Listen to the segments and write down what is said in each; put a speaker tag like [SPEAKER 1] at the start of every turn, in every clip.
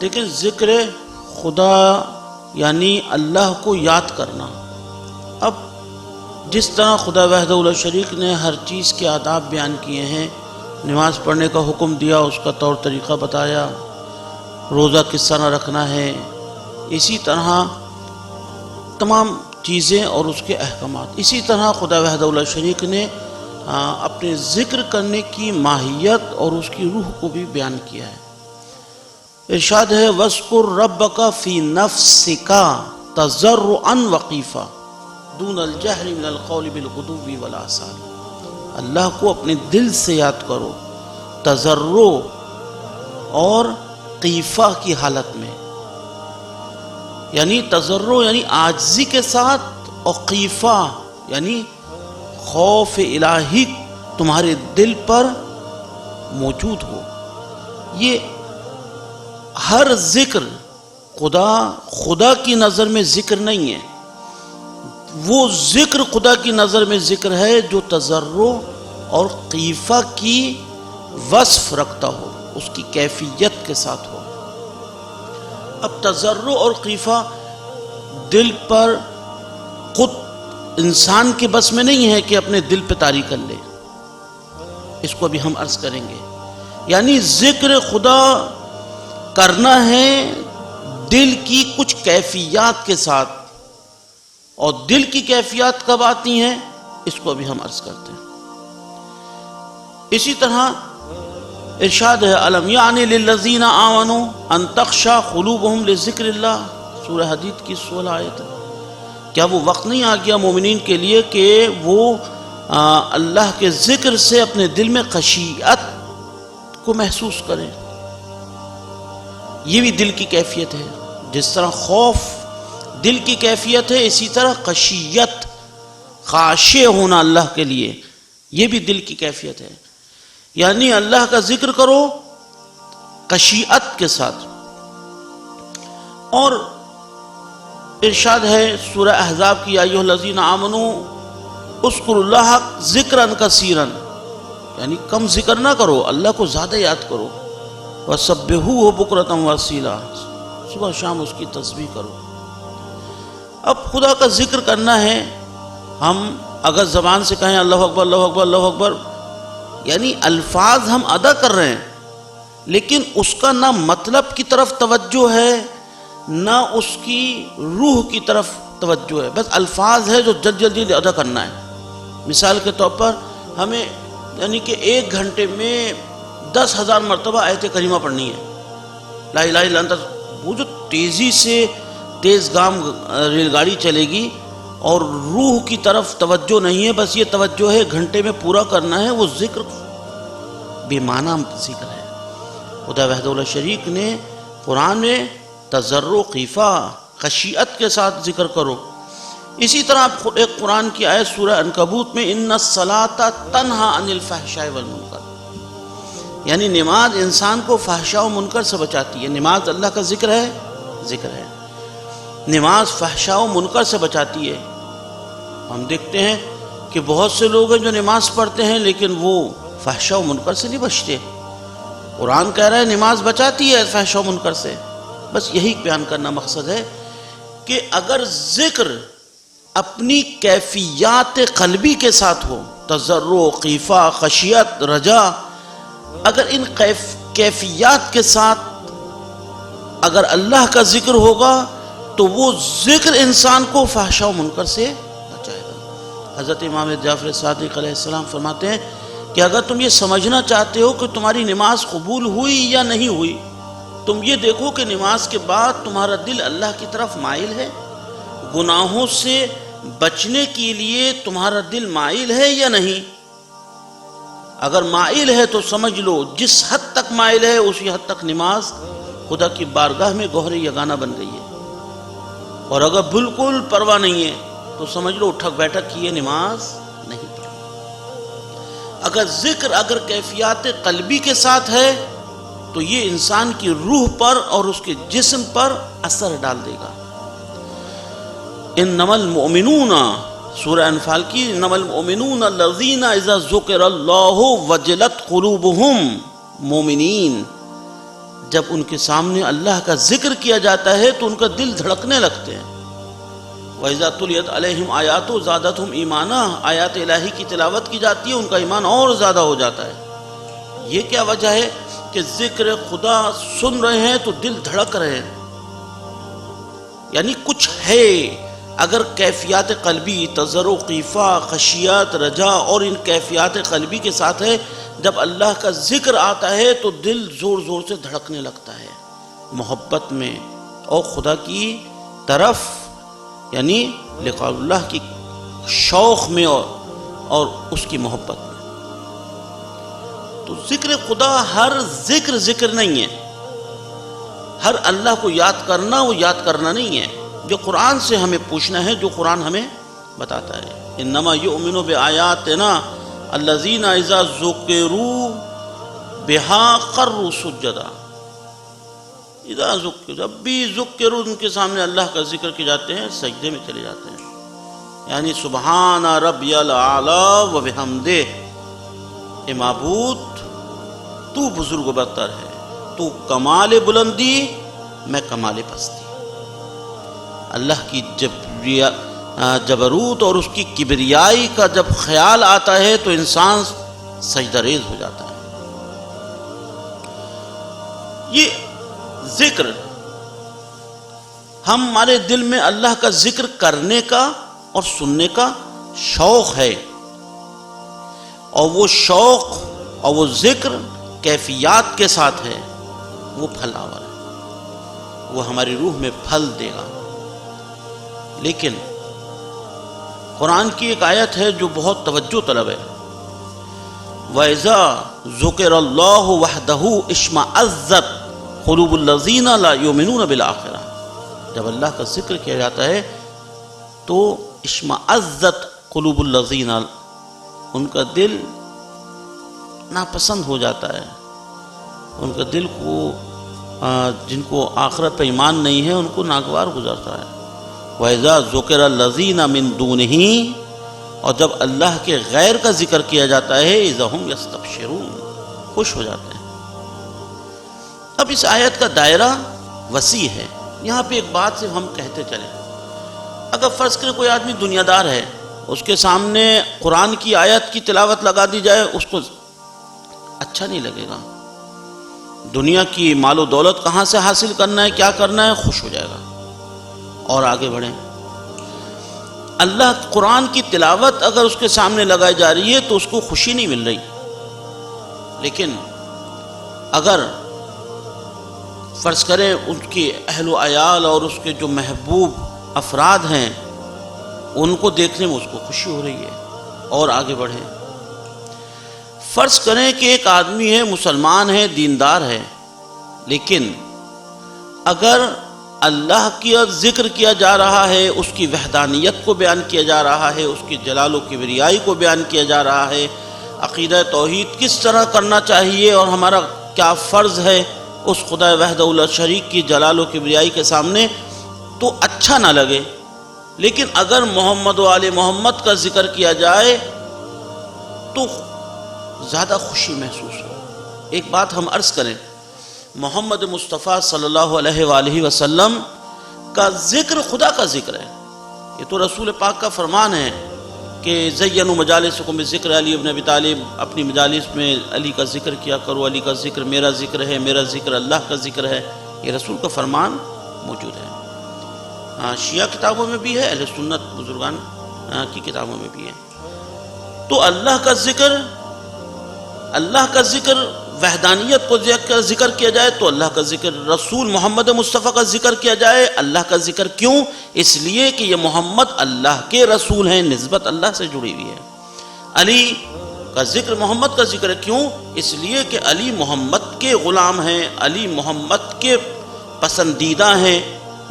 [SPEAKER 1] دیکھیں ذکر خدا یعنی اللہ کو یاد کرنا. اب جس طرح خدا وحدہ لا شریک نے ہر چیز کے آداب بیان کیے ہیں، نماز پڑھنے کا حکم دیا، اس کا طور طریقہ بتایا، روزہ کس طرح رکھنا ہے، اسی طرح تمام چیزیں اور اس کے احکامات. اسی طرح خدا وحدہ لا شریک نے اپنے ذکر کرنے کی ماہیت اور اس کی روح کو بھی بیان کیا ہے. ارشاد ہے وَاذْكُرْ رَبَّكَ فِي نَفْسِكَ تَضَرُّعًا وَخِیفَةً دُونَ الْجَهْرِ مِنَ الْقَوْلِ بِالْغُدُوِّ وَالْآصَالِ. اللہ کو اپنے دل سے یاد کرو، تضرع اور خیفہ کی حالت میں. یعنی تضرع یعنی عاجزی کے ساتھ، اور خیفہ یعنی خوف الہی تمہارے دل پر موجود ہو. یہ ہر ذکر خدا کی نظر میں ذکر نہیں ہے، وہ ذکر خدا کی نظر میں ذکر ہے جو تضرع اور خیفہ کی وصف رکھتا ہو، اس کی کیفیت کے ساتھ ہو. اب تضرع اور خیفہ دل پر خود انسان کے بس میں نہیں ہے کہ اپنے دل پہ طاری کر لے، اس کو بھی ہم عرض کریں گے. یعنی ذکر خدا کرنا ہے دل کی کچھ کیفیات کے ساتھ، اور دل کی کیفیات کب آتی ہیں اس کو بھی ہم عرض کرتے ہیں. اسی طرح ارشاد ہے الم یعن للذین آمنوا ان تخشع قلوبہم لذکر اللہ، سورہ حدید کی 16 آیت. کیا وہ وقت نہیں آ گیا مومنین کے لیے کہ وہ اللہ کے ذکر سے اپنے دل میں خشیعت کو محسوس کریں؟ یہ بھی دل کی کیفیت ہے. جس طرح خوف دل کی کیفیت ہے، اسی طرح خشیت، خاشع ہونا اللہ کے لیے، یہ بھی دل کی کیفیت ہے. یعنی اللہ کا ذکر کرو خشیعت کے ساتھ. اور ارشاد ہے سورہ احزاب کی یا ایھا الذین آمنوا اذکروا اللہ ذکرا کثیرا، یعنی کم ذکر نہ کرو، اللہ کو زیادہ یاد کرو. وَسَبِّحُوهُ بُکرۃ وَاصِیلًا، صبح شام اس کی تسبیح کرو. اب خدا کا ذکر کرنا ہے، ہم اگر زبان سے کہیں اللہ اکبر اللہ اکبر اللہ اکبر، یعنی الفاظ ہم ادا کر رہے ہیں، لیکن اس کا نہ مطلب کی طرف توجہ ہے نہ اس کی روح کی طرف توجہ ہے، بس الفاظ ہے جو جلدی ادا کرنا ہے. مثال کے طور پر ہمیں یعنی کہ 1 گھنٹے میں 10,000 مرتبہ آیت کریمہ پڑھنی ہے، لا الہ الا انت. وہ جو تیزی سے تیز گام ریل گاڑی چلے گی اور روح کی طرف توجہ نہیں ہے، بس یہ توجہ ہے گھنٹے میں پورا کرنا ہے، وہ ذکر بے معنی ذکر ہے. خدا وحدہ لا شریک نے قرآن میں تضرع، خیفہ، خشیعت کے ساتھ ذکر کرو. اسی طرح ایک قرآن کی آیت سورہ عنکبوت میں ان الصلاۃ تنہی عن الفحشاء والمنکر، یعنی نماز انسان کو فحشاء و منکر سے بچاتی ہے. نماز اللہ کا ذکر ہے، نماز فحشاء و منکر سے بچاتی ہے. ہم دیکھتے ہیں کہ بہت سے لوگ ہیں جو نماز پڑھتے ہیں لیکن وہ فحشاء و منکر سے نہیں بچتے. قرآن کہہ رہا ہے نماز بچاتی ہے فحشاء و منکر سے. بس یہی بیان کرنا مقصد ہے کہ اگر ذکر اپنی کیفیات قلبی کے ساتھ ہو، تضرع، خیفہ، خشیت، رجا، اگر ان کیفیات کے ساتھ اگر اللہ کا ذکر ہوگا تو وہ ذکر انسان کو فحشاء و منکر سے بچائے گا. حضرت امام جعفر صادق علیہ السلام فرماتے ہیں کہ اگر تم یہ سمجھنا چاہتے ہو کہ تمہاری نماز قبول ہوئی یا نہیں ہوئی، تم یہ دیکھو کہ نماز کے بعد تمہارا دل اللہ کی طرف مائل ہے، گناہوں سے بچنے کے لیے تمہارا دل مائل ہے یا نہیں. اگر مائل ہے تو سمجھ لو جس حد تک مائل ہے اسی حد تک نماز خدا کی بارگاہ میں گوہر یگانہ بن گئی ہے. اور اگر بالکل پرواہ نہیں ہے تو سمجھ لو اٹھک بیٹھک کی یہ نماز نہیں پڑھی. اگر ذکر اگر کیفیات قلبی کے ساتھ ہے تو یہ انسان کی روح پر اور اس کے جسم پر اثر ڈال دے گا. انما المؤمنون، سورہ انفال کی، انما المؤمنون الذین اذا ذکر اللہ وجلت قلوبہم، مومنین جب ان کے سامنے اللہ کا ذکر کیا جاتا ہے تو ان کا دل دھڑکنے لگتے ہیں۔ وَإِذَا تُلِيَتْ عَلَيْهِمْ آيَاتُ زَادَتْهُمْ ایمانا، آیات الہی کی تلاوت کی جاتی ہے، ان کا ایمان اور زیادہ ہو جاتا ہے۔ یہ کیا وجہ ہے کہ ذکر خدا سن رہے ہیں تو دل دھڑک رہے ہیں، یعنی کچھ ہے۔ اگر کیفیات قلبی تضرع، خیفہ، خشیت، رجا اور ان کیفیات قلبی کے ساتھ ہے، جب اللہ کا ذکر آتا ہے تو دل زور زور سے دھڑکنے لگتا ہے، محبت میں اور خدا کی طرف، یعنی لقاء اللہ کی شوق میں اور اس کی محبت میں۔ تو ذکر خدا ہر ذکر نہیں ہے، ہر اللہ کو یاد کرنا وہ یاد کرنا نہیں ہے۔ جو قرآن سے ہمیں پوچھنا ہے، جو قرآن ہمیں بتاتا ہے، انما یؤمن بآیاتنا الذین اذا ذکروا بہا خروا سجدا، اذا ذکر، جب بھی ذکروا، ان کے سامنے اللہ کا ذکر کیے جاتے ہیں سجدے میں چلے جاتے ہیں، یعنی سبحان ربی الاعلی و بحمدہ، اے معبود تو بزرگ و برتر ہے، تو کمال بلندی، میں کمال پستی۔ اللہ کی جبروت اور اس کی کبریائی کا جب خیال آتا ہے تو انسان سجدہ ریز ہو جاتا ہے۔ یہ ذکر ہمارے دل میں اللہ کا ذکر کرنے کا اور سننے کا شوق ہے، اور وہ شوق اور وہ ذکر کیفیات کے ساتھ ہے، وہ پھل آور ہے، وہ ہماری روح میں پھل دے گا۔ لیکن قرآن کی ایک آیت ہے جو بہت توجہ طلب ہے، وَإِذَا ذُكِرَ اللَّهُ وَحْدَهُ اشْمَأَزَّتْ قُلُوبُ الَّذِينَ لَا يُؤْمِنُونَ بِالْآخِرَةِ، جب اللہ کا ذکر کیا جاتا ہے تو اشمأزت قلوب الذین، ان کا دل ناپسند ہو جاتا ہے، ان کا دل کو جن کو آخرت پہ ایمان نہیں ہے ان کو ناگوار گزرتا ہے۔ وَإِذَا ذُكِرَ الَّذِينَ مِن دُونِهِ، اور جب اللہ کے غیر کا ذکر کیا جاتا ہے اِذَا هُمْ يَسْتَبْشِرُونَ، خوش ہو جاتے ہیں۔ اب اس آیت کا دائرہ وسیع ہے، یہاں پہ ایک بات سے ہم کہتے چلیں، اگر فرض کریں کوئی آدمی دنیا دار ہے، اس کے سامنے قرآن کی آیت کی تلاوت لگا دی جائے، اس کو اچھا نہیں لگے گا، دنیا کی مال و دولت کہاں سے حاصل کرنا ہے، کیا کرنا ہے، خوش ہو جائے گا اور آگے بڑھیں۔ اللہ قرآن کی تلاوت اگر اس کے سامنے لگائی جا رہی ہے تو اس کو خوشی نہیں مل رہی، لیکن اگر فرض کریں ان کی اہل و عیال اور اس کے جو محبوب افراد ہیں ان کو دیکھنے میں اس کو خوشی ہو رہی ہے اور آگے بڑھیں۔ فرض کریں کہ ایک آدمی ہے، مسلمان ہے، دیندار ہے، لیکن اگر اللہ کی ذکر کیا جا رہا ہے، اس کی وحدانیت کو بیان کیا جا رہا ہے، اس کی جلال و کبریائی کو بیان کیا جا رہا ہے، عقیدہ توحید کس طرح کرنا چاہیے اور ہمارا کیا فرض ہے اس خدا وحدہ لا شریک کی جلال و کبریائی کے سامنے، تو اچھا نہ لگے۔ لیکن اگر محمد و آل محمد کا ذکر کیا جائے تو زیادہ خوشی محسوس ہو۔ ایک بات ہم عرض کریں، محمد مصطفیٰ صلی اللہ علیہ وآلہ وسلم کا ذکر خدا کا ذکر ہے، یہ تو رسول پاک کا فرمان ہے کہ زینوا مجالسکم بذکر علی ابن ابی طالب، اپنی مجالس میں علی کا ذکر کیا کرو، علی کا ذکر میرا ذکر ہے، میرا ذکر اللہ کا ذکر ہے، یہ رسول کا فرمان موجود ہے۔ شیعہ کتابوں میں بھی ہے، اہل سنت بزرگان کی کتابوں میں بھی ہے۔ تو اللہ کا ذکر وحدانیت کو ذکر کیا جائے تو اللہ کا ذکر، رسول محمد مصطفیٰ کا ذکر کیا جائے اللہ کا ذکر، کیوں؟ اس لیے کہ یہ محمد اللہ کے رسول ہیں، نسبت اللہ سے جڑی ہوئی ہے۔ علی کا ذکر محمد کا ذکر ہے، کیوں؟ اس لیے کہ علی محمد کے غلام ہیں، علی محمد کے پسندیدہ ہیں،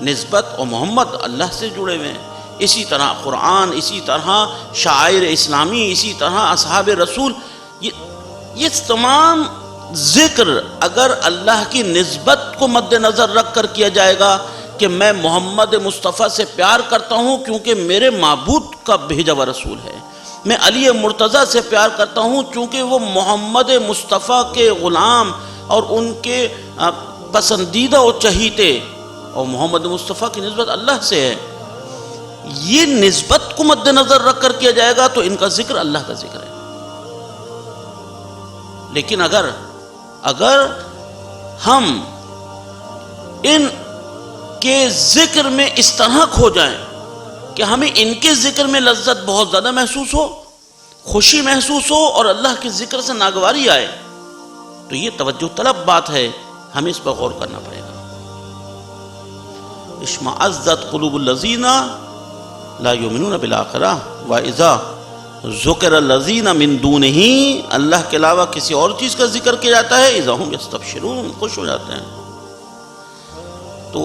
[SPEAKER 1] نسبت اور محمد اللہ سے جڑے ہوئے ہیں۔ اسی طرح قرآن، اسی طرح شعائر اسلامی، اسی طرح اصحاب رسول، یہ تمام ذکر اگر اللہ کی نسبت کو مد نظر رکھ کر کیا جائے گا کہ میں محمد مصطفیٰ سے پیار کرتا ہوں کیونکہ میرے معبود کا بھیجا ہوا رسول ہے، میں علی مرتضیٰ سے پیار کرتا ہوں چونکہ وہ محمد مصطفیٰ کے غلام اور ان کے پسندیدہ اور چہیتے، اور محمد مصطفیٰ کی نسبت اللہ سے ہے، یہ نسبت کو مد نظر رکھ کر کیا جائے گا تو ان کا ذکر اللہ کا ذکر ہے۔ لیکن اگر ہم ان کے ذکر میں اس طرح کھو جائیں کہ ہمیں ان کے ذکر میں لذت بہت زیادہ محسوس ہو، خوشی محسوس ہو، اور اللہ کے ذکر سے ناگواری آئے، تو یہ توجہ طلب بات ہے، ہمیں اس پر غور کرنا پڑے گا۔ اشمئزت قلوب الذین لا یؤمنون بالآخرہ واذا ذکر الذین من دونہ، اللہ کے علاوہ کسی اور چیز کا ذکر کیا جاتا ہے، اذا ہم یستبشرون، خوش ہو جاتے ہیں۔ تو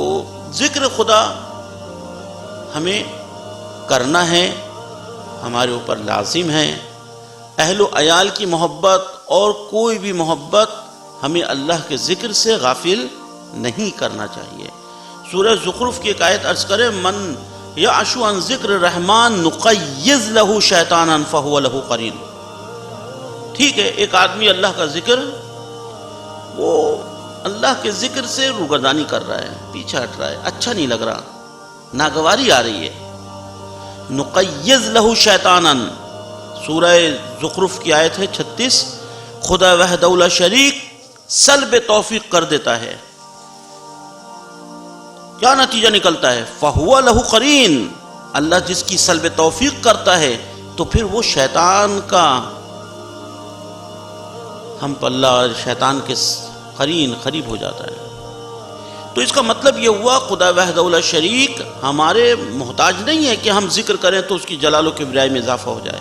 [SPEAKER 1] ذکر خدا ہمیں کرنا ہے، ہمارے اوپر لازم ہے۔ اہل و عیال کی محبت اور کوئی بھی محبت ہمیں اللہ کے ذکر سے غافل نہیں کرنا چاہیے۔ سورہ زخرف کی ایک آیت عرض کرے، من یعش عن ذکر الرحمن نقیض لہ شیطانا فہو لہ قرین۔ ٹھیک ہے، ایک آدمی اللہ کا ذکر، وہ اللہ کے ذکر سے روگردانی کر رہا ہے، پیچھے ہٹ رہا ہے، اچھا نہیں لگ رہا، ناگواری آ رہی ہے۔ نقیض لہ شیطانا، سورہ زخرف کی آیت ہے 36۔ خدا وحدہ لا شریک سلب توفیق کر دیتا ہے، کیا نتیجہ نکلتا ہے؟ فَهُوَ لَهُ قَرِينٌ، اللہ جس کی سلب توفیق کرتا ہے تو پھر وہ شیطان کا ہم پلہ، شیطان کے قریب ہو جاتا ہے۔ تو اس کا مطلب یہ ہوا خدا وحدہ لا شریک ہمارے محتاج نہیں ہے کہ ہم ذکر کریں تو اس کی جلال و کبریائی میں اضافہ ہو جائے،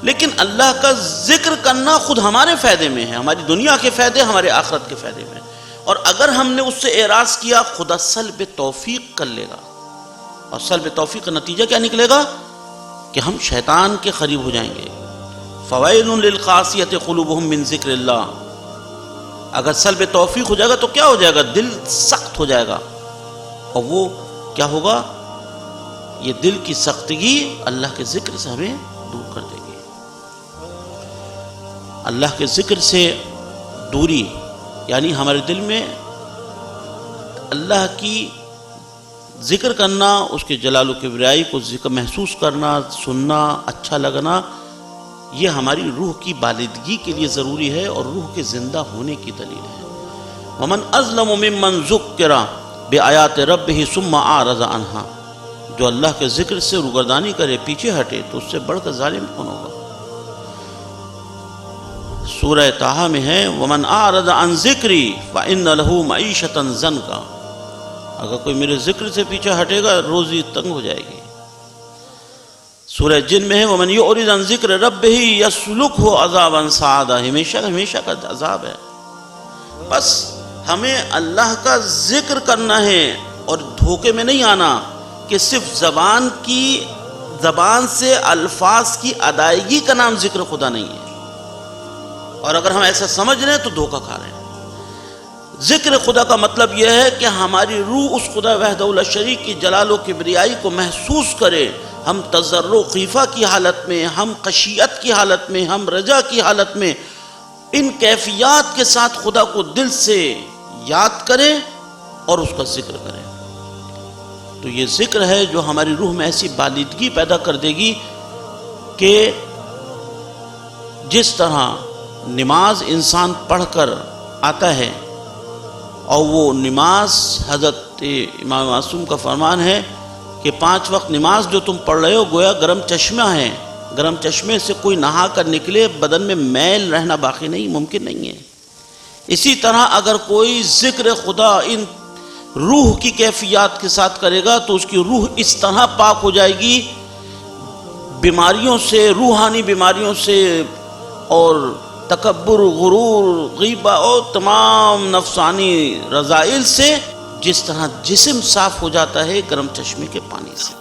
[SPEAKER 1] لیکن اللہ کا ذکر کرنا خود ہمارے فائدے میں ہے، ہماری دنیا کے فائدے، ہمارے آخرت کے فائدے میں۔ اور اگر ہم نے اس سے اعراض کیا، خدا سلب توفیق کر لے گا، اور سلب توفیق کا نتیجہ کیا نکلے گا؟ کہ ہم شیطان کے قریب ہو جائیں گے۔ فویل للقاسیۃ قلوبہم من ذکر اللہ، اگر سلب توفیق ہو جائے گا تو کیا ہو جائے گا؟ دل سخت ہو جائے گا، اور وہ کیا ہوگا؟ یہ دل کی سختگی اللہ کے ذکر سے ہمیں دور کر دے گی۔ اللہ کے ذکر سے دوری یعنی ہمارے دل میں اللہ کی ذکر کرنا، اس کے جلال و کبریائی کو ذکر محسوس کرنا، سننا، اچھا لگنا، یہ ہماری روح کی بالدگی کے لیے ضروری ہے اور روح کے زندہ ہونے کی دلیل ہے۔ وَمَنْ أَظْلَمُ مِمَّنْ ذُكِّرَ بِآيَاتِ رَبِّهِ ثُمَّ أَعْرَضَ عَنْهَا، جو اللہ کے ذکر سے روگردانی کرے، پیچھے ہٹے، تو اس سے بڑھ کر ظالم کون ہوگا؟ سورہ طٰہٰ میں ہے، وَمَنْ أَعْرَضَ عَنْ ذِكْرِي فَإِنَّ لَهُ مَعِيشَةً ضَنْكًا، اگر کوئی میرے ذکر سے پیچھے ہٹے گا روزی تنگ ہو جائے گی۔ سورہ جن میں ہے، وَمَنْ يُعْرِضْ عَنْ ذِكْرِ رَبِّهِ يَسْلُكْهُ عَذَابًا صَعَدًا، ہمیشہ کا عذاب ہے۔ بس ہمیں اللہ کا ذکر کرنا ہے اور دھوکے میں نہیں آنا کہ صرف زبان سے الفاظ کی ادائیگی کا نام ذکر خدا نہیں ہے، اور اگر ہم ایسا سمجھ رہے ہیں تو دھوکہ کھا رہے ہیں۔ ذکر خدا کا مطلب یہ ہے کہ ہماری روح اس خدا وحدہ لا شریک کی جلال و کبریائی کو محسوس کرے، ہم تضرع و خیفہ کی حالت میں، ہم خشیت کی حالت میں، ہم رجا کی حالت میں ان کیفیات کے ساتھ خدا کو دل سے یاد کریں اور اس کا ذکر کریں۔ تو یہ ذکر ہے جو ہماری روح میں ایسی بالدگی پیدا کر دے گی کہ جس طرح نماز انسان پڑھ کر آتا ہے، اور وہ نماز حضرت امام معصوم کا فرمان ہے کہ 5 وقت نماز جو تم پڑھ رہے ہو گویا گرم چشمہ ہے، گرم چشمے سے کوئی نہا کر نکلے بدن میں میل رہنا باقی نہیں، ممکن نہیں ہے۔ اسی طرح اگر کوئی ذکر خدا ان روح کی کیفیات کے ساتھ کرے گا تو اس کی روح اس طرح پاک ہو جائے گی بیماریوں سے، روحانی بیماریوں سے، اور تکبر، غرور، غیبہ اور تمام نفسانی رذائل سے، جس طرح جسم صاف ہو جاتا ہے گرم چشمے کے پانی سے۔